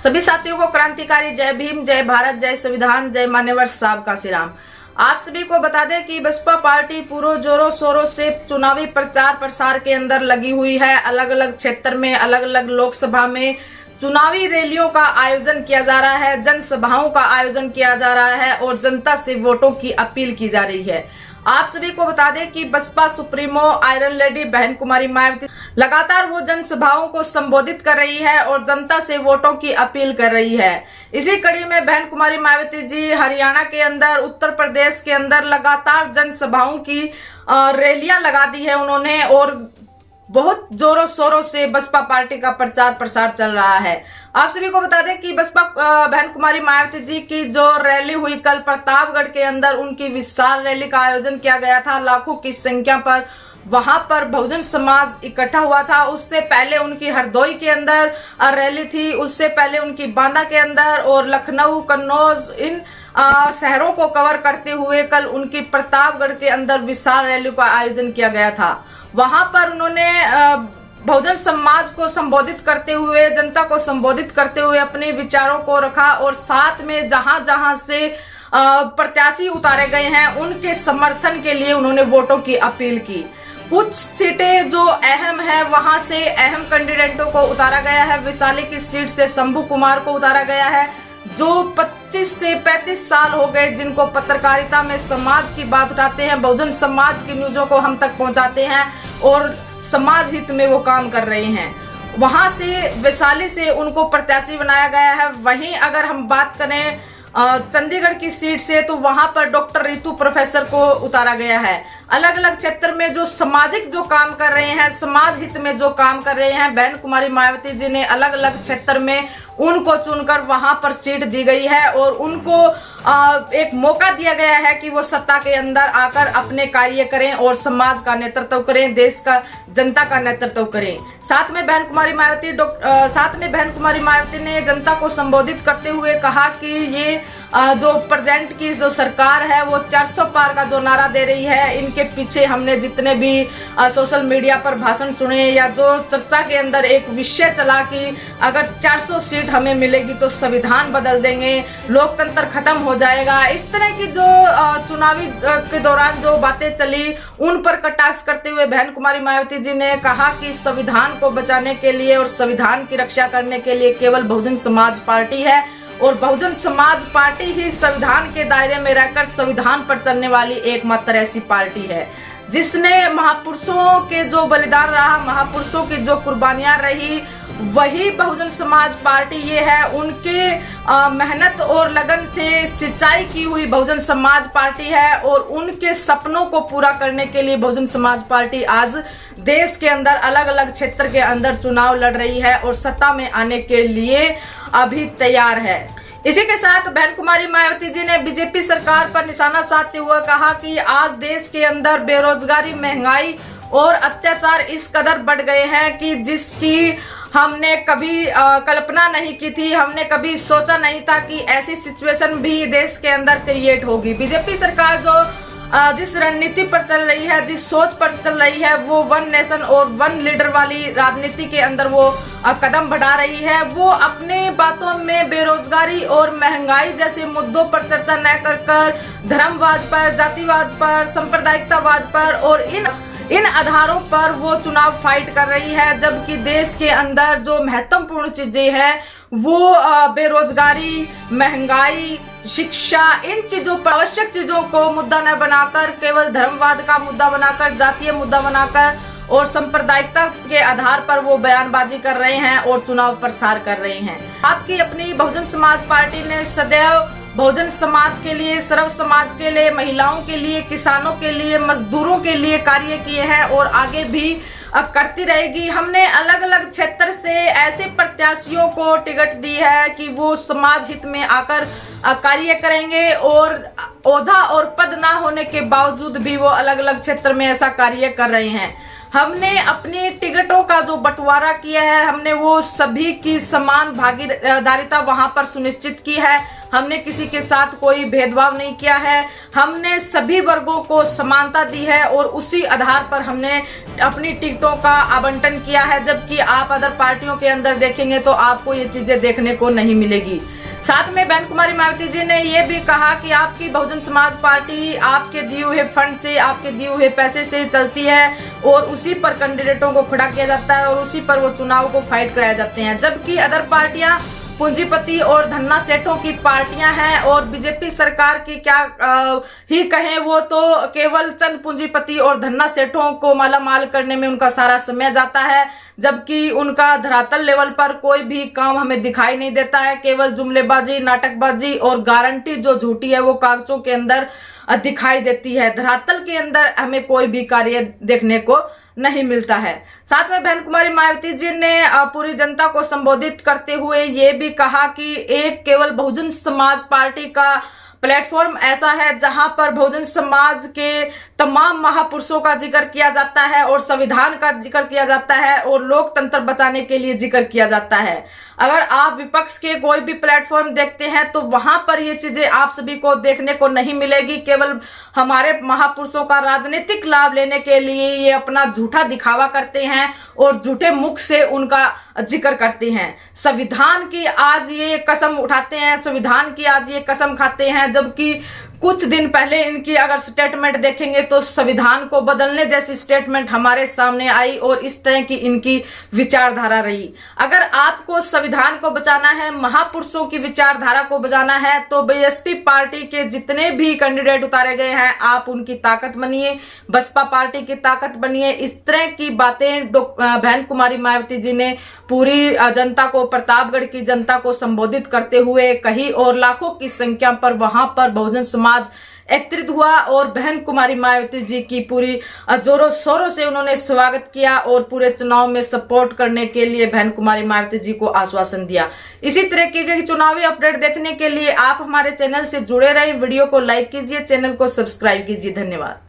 सभी साथियों को क्रांतिकारी जय भीम, जय भारत, जय संविधान, जय मान्यवर साहब का श्री राम। आप सभी को बता दें कि बसपा पार्टी पूरे जोरों शोरों से चुनावी प्रचार प्रसार के अंदर लगी हुई है। अलग अलग क्षेत्र में, अलग अलग लोकसभा में चुनावी रैलियों का आयोजन किया जा रहा है, जनसभाओं का आयोजन किया जा रहा है और जनता से वोटों की अपील की जा रही है। आप सभी को बता दें कि बसपा सुप्रीमो आयरन लेडी बहन कुमारी मायावती लगातार वो जनसभाओं को संबोधित कर रही है और जनता से वोटों की अपील कर रही है। इसी कड़ी में बहन कुमारी मायावती जी हरियाणा के अंदर, उत्तर प्रदेश के अंदर लगातार जनसभाओं की रैलियां लगा दी है उन्होंने और बहुत जोरों शोरों से बसपा पार्टी का प्रचार प्रसार चल रहा है। आप सभी को बता दें कि बसपा बहन कुमारी मायावती जी की जो रैली हुई कल प्रतापगढ़ के अंदर, उनकी विशाल रैली का आयोजन किया गया था। लाखों की संख्या पर वहां पर बहुजन समाज इकट्ठा हुआ था। उससे पहले उनकी हरदोई के अंदर रैली थी, उससे पहले उनकी बांदा के अंदर और लखनऊ, कन्नौज, इन शहरों को कवर करते हुए कल उनकी प्रतापगढ़ के अंदर विशाल रैली का आयोजन किया गया था। वहां पर उन्होंने बहुजन समाज को संबोधित करते हुए, जनता को संबोधित करते हुए अपने विचारों को रखा और साथ में जहां जहां से प्रत्याशी उतारे गए हैं उनके समर्थन के लिए उन्होंने वोटों की अपील की। कुछ सीटें जो अहम है वहां से अहम कैंडिडेटों को उतारा गया है। वैशाली की सीट से शंभू कुमार को उतारा गया है, जो 25 से 35 साल हो गए, जिनको पत्रकारिता में समाज की बात उठाते हैं, बहुजन समाज की न्यूज़ों को हम तक पहुंचाते हैं और समाज हित में वो काम कर रहे हैं। वहां से वैशाली से उनको प्रत्याशी बनाया गया है। वहीं अगर हम बात करें चंडीगढ़ की सीट से, तो वहां पर डॉक्टर रितु प्रोफेसर को उतारा गया है। अलग अलग क्षेत्र में जो सामाजिक जो काम कर रहे हैं, समाज हित में जो काम कर रहे हैं, बहन कुमारी मायावती जी ने अलग अलग क्षेत्र में उनको चुनकर वहां पर सीट दी गई है और उनको एक मौका दिया गया है कि वो सत्ता के अंदर आकर अपने कार्य करें और समाज का नेतृत्व करें, देश का, जनता का नेतृत्व करें। साथ में बहन कुमारी मायावती ने जनता को संबोधित करते हुए कहा कि ये जो प्रेजेंट की जो सरकार है वो 400 पार का जो नारा दे रही है, इनके पीछे हमने जितने भी सोशल मीडिया पर भाषण सुने या जो चर्चा के अंदर एक विषय चला कि अगर 400 सीट हमें मिलेगी तो संविधान बदल देंगे, लोकतंत्र खत्म हो जाएगा, इस तरह की जो चुनावी के दौरान जो बातें चली उन पर कटाक्ष करते हुए बहन कुमारी मायावती जी ने कहा कि संविधान को बचाने के लिए और संविधान की रक्षा करने के लिए केवल बहुजन समाज पार्टी है और बहुजन समाज पार्टी ही संविधान के दायरे में रहकर संविधान पर चलने वाली एकमात्र ऐसी पार्टी है जिसने महापुरुषों के जो बलिदान रहा, महापुरुषों की जो कुर्बानियां रही, वही बहुजन समाज पार्टी ये है। उनके मेहनत और लगन से सिंचाई की हुई बहुजन समाज पार्टी है और उनके सपनों को पूरा करने के लिए बहुजन समाज पार्टी आज देश के अंदर अलग अलग क्षेत्र के अंदर चुनाव लड़ रही है और सत्ता में आने के लिए अभी तैयार है। इसी के साथ बहन कुमारी मायावती जी ने बीजेपी सरकार पर निशाना साधते हुए कहा कि आज देश के अंदर बेरोजगारी, महंगाई और अत्याचार इस कदर बढ़ गए हैं कि जिसकी हमने कभी कल्पना नहीं की थी, हमने कभी सोचा नहीं था कि ऐसी सिचुएशन भी देश के अंदर क्रिएट होगी। बीजेपी सरकार जो जिस रणनीति पर चल रही है, जिस सोच पर चल रही है, वो वन नेशन और वन लीडर वाली राजनीति के अंदर वो कदम बढ़ा रही है। वो अपने बातों में बेरोजगारी और महंगाई जैसे मुद्दों पर चर्चा न कर धर्मवाद पर, जातिवाद पर, सांप्रदायिकतावाद पर और इन आधारों पर वो चुनाव फाइट कर रही है, जबकि देश के अंदर जो महत्वपूर्ण चीजें हैं वो बेरोजगारी, महंगाई, शिक्षा, इन चीजों पर, आवश्यक चीजों को मुद्दा न बनाकर केवल धर्मवाद का मुद्दा बनाकर, जातीय मुद्दा बनाकर और सांप्रदायिकता के आधार पर वो बयानबाजी कर रहे हैं और चुनाव प्रसार कर रहे हैं। आपकी अपनी बहुजन समाज पार्टी ने सदैव बहुजन समाज के लिए, सर्व समाज के लिए, महिलाओं के लिए, किसानों के लिए, मजदूरों के लिए कार्य किए हैं और आगे भी करती रहेगी। हमने अलग अलग क्षेत्र से ऐसे प्रत्याशियों को टिकट दी है कि वो समाज हित में आकर कार्य करेंगे और ओहदा और पद ना होने के बावजूद भी वो अलग अलग क्षेत्र में ऐसा कार्य कर रहे हैं। हमने अपनी टिकटों का जो बंटवारा किया है, हमने वो सभी की समान भागीदारिता वहां पर सुनिश्चित की है। हमने किसी के साथ कोई भेदभाव नहीं किया है, हमने सभी वर्गों को समानता दी है और उसी आधार पर हमने अपनी टिकटों का आवंटन किया है। जबकि आप अदर पार्टियों के अंदर देखेंगे तो आपको ये चीजें देखने को नहीं मिलेगी। साथ में बहन कुमारी मायावती जी ने यह भी कहा कि आपकी बहुजन समाज पार्टी आपके दिए हुए फंड से, आपके दिए हुए पैसे से चलती है और उसी पर कैंडिडेटों को खड़ा किया जाता है और उसी पर वो चुनाव को फाइट कराए जाते हैं। जबकि अदर पार्टियां पूंजीपति और धन्ना सेठों की पार्टियां हैं और बीजेपी सरकार की क्या ही कहें, वो तो केवल चंद पूंजीपति और धन्ना सेठों को मालामाल करने में उनका सारा समय जाता है। जबकि उनका धरातल लेवल पर कोई भी काम हमें दिखाई नहीं देता है। केवल जुमलेबाजी, नाटकबाजी और गारंटी जो झूठी है वो कागजों के अंदर दिखाई देती है। धरातल के अंदर हमें कोई भी कार्य देखने को नहीं मिलता है। साथ में बहन कुमारी मायावती जी ने पूरी जनता को संबोधित करते हुए ये भी कहा कि एक केवल बहुजन समाज पार्टी का प्लेटफॉर्म ऐसा है जहां पर बहुजन समाज के तमाम महापुरुषों का जिक्र किया जाता है और संविधान का जिक्र किया जाता है और लोकतंत्र बचाने के लिए जिक्र किया जाता है। अगर आप विपक्ष के कोई भी प्लेटफॉर्म देखते हैं तो वहां पर ये चीजें आप सभी को देखने को नहीं मिलेगी। केवल हमारे महापुरुषों का राजनीतिक लाभ लेने के लिए ये अपना झूठा दिखावा करते हैं और झूठे मुख से उनका जिक्र करते हैं। संविधान की आज ये कसम उठाते हैं, संविधान की आज ये कसम खाते हैं, जबकि कुछ दिन पहले इनकी अगर स्टेटमेंट देखेंगे तो संविधान को बदलने जैसी स्टेटमेंट हमारे सामने आई और इस तरह की इनकी विचारधारा रही। अगर आपको संविधान को बचाना है, महापुरुषों की विचारधारा को बचाना है, तो बीएसपी पार्टी के जितने भी कैंडिडेट उतारे गए हैं आप उनकी ताकत बनिए, बसपा पार्टी की ताकत बनिए। इस तरह की बातें बहन कुमारी मायावती जी ने पूरी जनता को, प्रतापगढ़ की जनता को संबोधित करते हुए कही और लाखों की संख्या पर वहां पर बहुजन समाज एकत्रित हुआ और बहन कुमारी मायावती जी की पूरी जोरों शोरों से उन्होंने स्वागत किया और पूरे चुनाव में सपोर्ट करने के लिए बहन कुमारी मायावती जी को आश्वासन दिया। इसी तरह की चुनावी अपडेट देखने के लिए आप हमारे चैनल से जुड़े रहें। वीडियो को लाइक कीजिए, चैनल को सब्सक्राइब कीजिए। धन्यवाद।